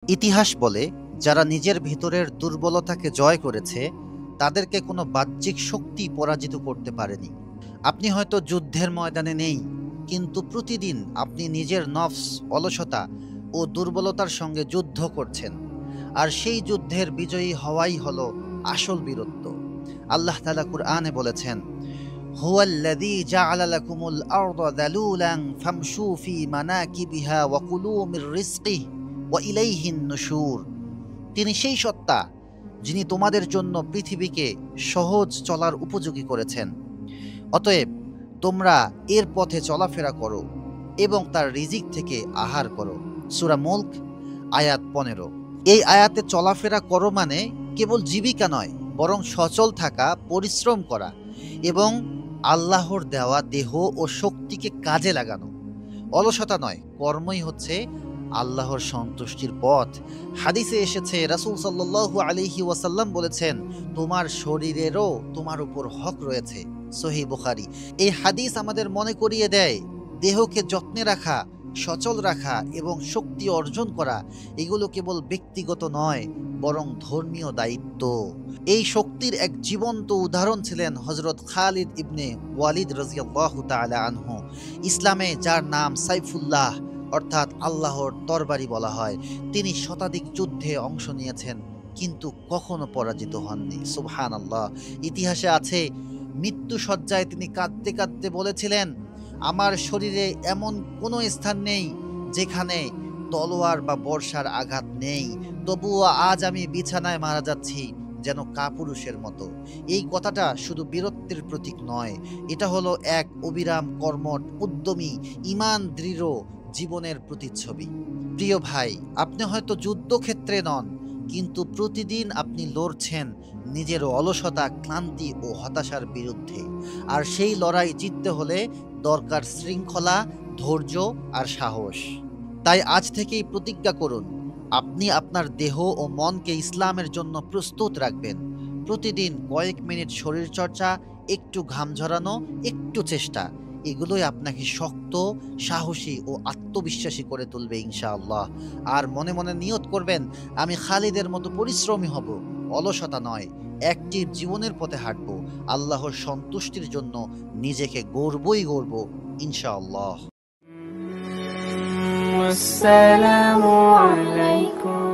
ইতিহাস বলে, যারা নিজের ভিতরের দুর্বলতাকে জয় করেছে তাদেরকে কোনো বাহ্যিক শক্তি পরাজিত করতে পারেনি। আপনি হয়তো যুদ্ধের ময়দানে নেই, কিন্তু প্রতিদিন আপনি নিজের নফস, অলসতা ও দুর্বলতার সঙ্গে যুদ্ধ করছেন। আর সেই যুদ্ধের বিজয়ী হওয়াই হলো আসল বীরত্ব। আল্লাহ তাআলা কুরআনে বলেছেন, হুয়াল্লাযী জাআলা লাকুমুল আরদা যালুলান ফামশু ফি মানাকিবিহা ওয়া কুলু মির রিজকিহি ওয়া ইলাইহিন নুশুর। তিনি সেই সত্তা যিনি তোমাদের জন্য পৃথিবীকে সহজ চলার উপযোগী করেছেন। অতএব তোমরা এর পথে চলাফেরা করো এবং তার রিজিক থেকে আহার করো। সূরা মুলক আয়াত ১৫। এই আয়াতে চলাফেরা করো মানে কেবল জীবিকা নয়, বরং সচল থাকা, পরিশ্রম করা এবং আল্লাহর দেওয়া দেহ ও শক্তিকে কাজে লাগানো। অলসতা নয়, কর্মই হচ্ছে আল্লাহর সন্তুষ্টির পথ। হাদিসে এসেছে, রাসূল সাল্লাল্লাহু আলাইহি ওয়াসাল্লাম বলেছেন, তোমার শরীরেরও তোমার উপর হক রয়েছে। সহিহ বুখারী। এই হাদিস আমাদের মনে করিয়ে দেয়, দেহকে যত্নে রাখা, সচল রাখা এবং শক্তি অর্জন করা এগুলো কেবল ব্যক্তিগত নয়, বরং ধর্মীয় দায়িত্ব। এই শক্তির এক জীবন্ত উদাহরণ ছিলেন হযরত খালিদ ইবনে ওয়ালিদ রাদিয়াল্লাহু তাআলা আনহু। ইসলামে যার নাম সাইফুল্লাহ অর্থাৎ আল্লাহর তরবারি বলা হয়, তিনি শতাধিক যুদ্ধে অংশ নিয়েছেন কিন্তু কখনো পরাজিত হননি। সুবহানাল্লাহ। ইতিহাসে আছে, মৃত্যু শয্যায় তিনি কাঁদতে কাঁদতে বলেছিলেন, আমার শরীরে এমন কোনো স্থান নেই যেখানে তলোয়ার বা বর্ষার আঘাত নেই, তবুও আজ আমি বিছানায় মারা যাচ্ছি যেন কাপুরুষের মতো। এই কথাটা শুধু বীরত্বের প্রতীক নয়, এটা হলো এক অবিরাম কর্মঠ, উদ্যমী, ঈমান দৃঢ় জীবনের প্রতিচ্ছবি। প্রিয় ভাই, আপনি হয়তো যুদ্ধক্ষেত্রে নন, কিন্তু প্রতিদিন আপনি লড়ছেন নিজের অলসতা, ক্লান্তি ও হতাশার বিরুদ্ধে। আর সেই লড়াই জিততে হলে দরকার শৃঙ্খলা, ধৈর্য আর সাহস। তাই আজ থেকেই প্রতিজ্ঞা করুন, আপনি আপনার দেহ ও মনকে ইসলামের জন্য প্রস্তুত রাখবেন। প্রতিদিন কয়েক মিনিট শরীরচর্চা, একটু ঘাম ঝরানো, একটু চেষ্টা, এগুলোই আপনাকে শক্ত, সাহসী ও আত্মবিশ্বাসী করে তুলবে ইনশাআল্লাহ। আর মনে মনে নিয়ত করবেন, আমি খালিদের মতো পরিশ্রমী হব, অলসতা নয়, অ্যাক্টিভ জীবনের পথে হাঁটব, আল্লাহর সন্তুষ্টির জন্য নিজেকে গড়বই গড়ব ইনশাআল্লাহ। আসসালামু আলাইকুম।